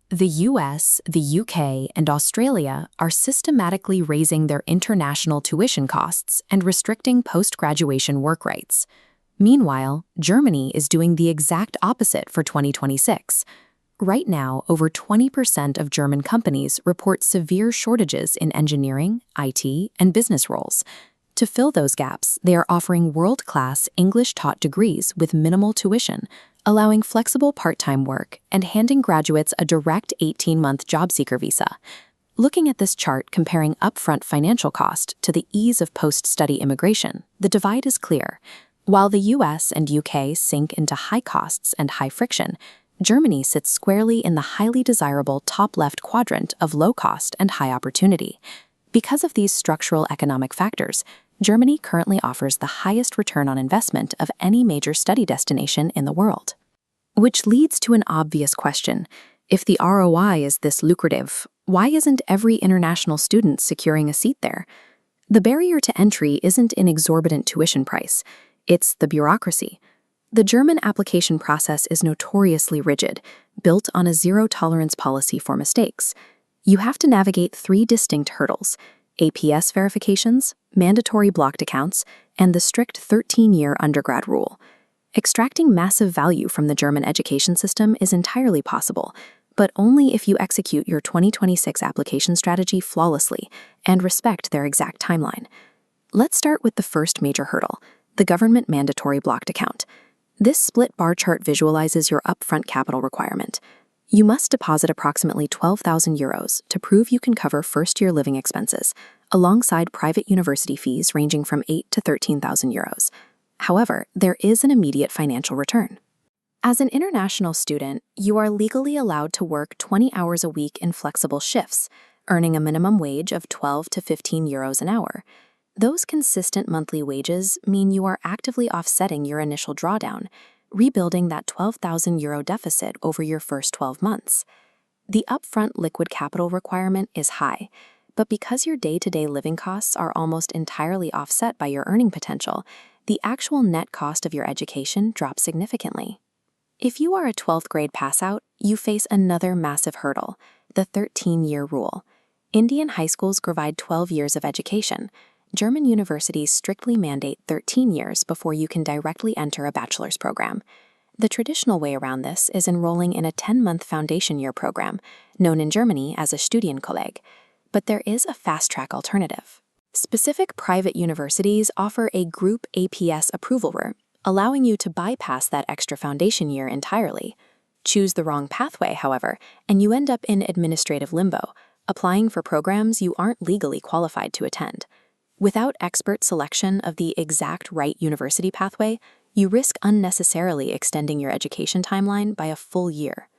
The US, the UK, and Australia are systematically raising their international tuition costs and restricting post-graduation work rights. Meanwhile, Germany is doing the exact opposite for 2026. Right now, over 20% of German companies report severe shortages in engineering, IT, and business roles. To fill those gaps, they are offering world-class English-taught degrees with minimal tuition, allowing flexible part-time work and handing graduates a direct 18-month job seeker visa. Looking at this chart comparing upfront financial cost to the ease of post-study immigration, the divide is clear. While the US and UK sink into high costs and high friction, Germany sits squarely in the highly desirable top-left quadrant of low cost and high opportunity. Because of these structural economic factors, Germany currently offers the highest return on investment of any major study destination in the world. Which leads to an obvious question. If the ROI is this lucrative, why isn't every international student securing a seat there? The barrier to entry isn't an exorbitant tuition price, it's the bureaucracy. The German application process is notoriously rigid, built on a zero-tolerance policy for mistakes. You have to navigate 3 distinct hurdles: APS verifications, mandatory blocked accounts, and the strict 13-year undergrad rule. Extracting massive value from the German education system is entirely possible, but only if you execute your 2026 application strategy flawlessly and respect their exact timeline. Let's start with the first major hurdle, the government mandatory blocked account. This split bar chart visualizes your upfront capital requirement. You must deposit approximately €12,000 to prove you can cover first-year living expenses, alongside private university fees ranging from €8,000 to €13,000. However, there is an immediate financial return. As an international student, you are legally allowed to work 20 hours a week in flexible shifts, earning a minimum wage of €12 to €15 an hour. Those consistent monthly wages mean you are actively offsetting your initial drawdown, rebuilding that €12,000 deficit over your first 12 months. The upfront liquid capital requirement is high, but because your day-to-day living costs are almost entirely offset by your earning potential, the actual net cost of your education drops significantly. If you are a 12th grade passout, you face another massive hurdle, the 13-year rule. Indian high schools provide 12 years of education. German universities strictly mandate 13 years before you can directly enter a bachelor's program. The traditional way around this is enrolling in a 10-month foundation year program, known in Germany as a Studienkolleg. But there is a fast-track alternative. Specific private universities offer a group APS approval route, allowing you to bypass that extra foundation year entirely. Choose the wrong pathway, however, and you end up in administrative limbo, applying for programs you aren't legally qualified to attend. Without expert selection of the exact right university pathway, you risk unnecessarily extending your education timeline by a full year.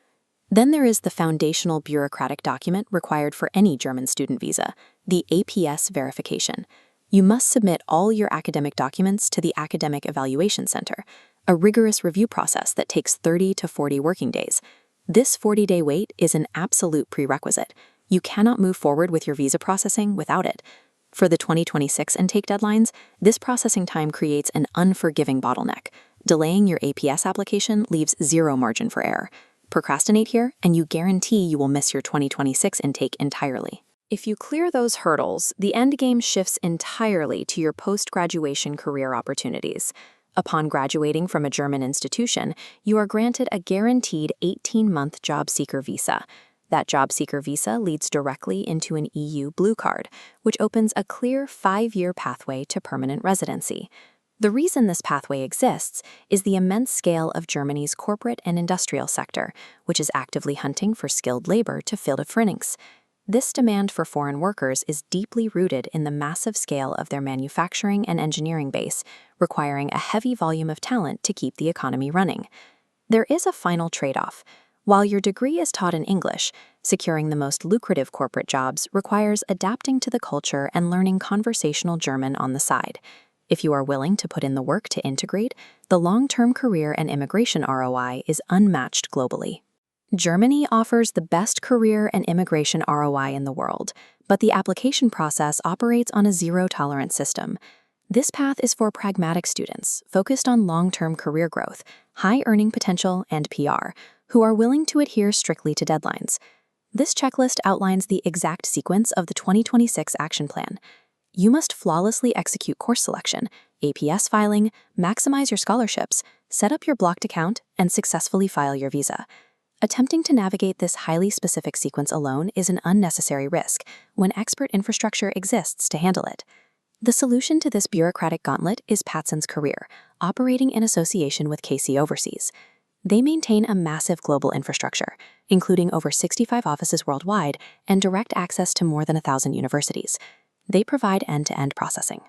Then there is the foundational bureaucratic document required for any German student visa, the APS verification. You must submit all your academic documents to the Academic Evaluation Center, a rigorous review process that takes 30 to 40 working days. This 40-day wait is an absolute prerequisite. You cannot move forward with your visa processing without it. For the 2026 intake deadlines, this processing time creates an unforgiving bottleneck. Delaying your APS application leaves zero margin for error. Procrastinate here, and you guarantee you will miss your 2026 intake entirely. If you clear those hurdles, the endgame shifts entirely to your post-graduation career opportunities. Upon graduating from a German institution, you are granted a guaranteed 18-month job seeker visa. That job seeker visa leads directly into an EU Blue Card, which opens a clear 5-year pathway to permanent residency. The reason this pathway exists is the immense scale of Germany's corporate and industrial sector, which is actively hunting for skilled labor to fill the Pfennings. This demand for foreign workers is deeply rooted in the massive scale of their manufacturing and engineering base, requiring a heavy volume of talent to keep the economy running. There is a final trade-off. While your degree is taught in English, securing the most lucrative corporate jobs requires adapting to the culture and learning conversational German on the side. If you are willing to put in the work to integrate, the long-term career and immigration ROI is unmatched globally. Germany offers the best career and immigration ROI in the world, but the application process operates on a zero-tolerance system. This path is for pragmatic students focused on long-term career growth, high earning potential, and PR, who are willing to adhere strictly to deadlines. This checklist outlines the exact sequence of the 2026 action plan. You must flawlessly execute course selection, APS filing, maximize your scholarships, set up your blocked account, and successfully file your visa. Attempting to navigate this highly specific sequence alone is an unnecessary risk when expert infrastructure exists to handle it. The solution to this bureaucratic gauntlet is patsonscareer, operating in association with KC Overseas. They maintain a massive global infrastructure, including over 65 offices worldwide and direct access to more than 1,000 universities. They provide end-to-end processing.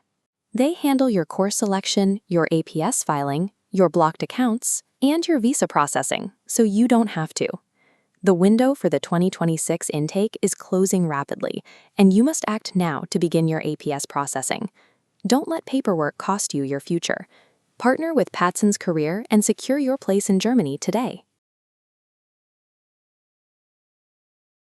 They handle your course selection, your APS filing, your blocked accounts, and your visa processing, so you don't have to. The window for the 2026 intake is closing rapidly, and you must act now to begin your APS processing. Don't let paperwork cost you your future. Partner with patsonscareer and secure your place in Germany today.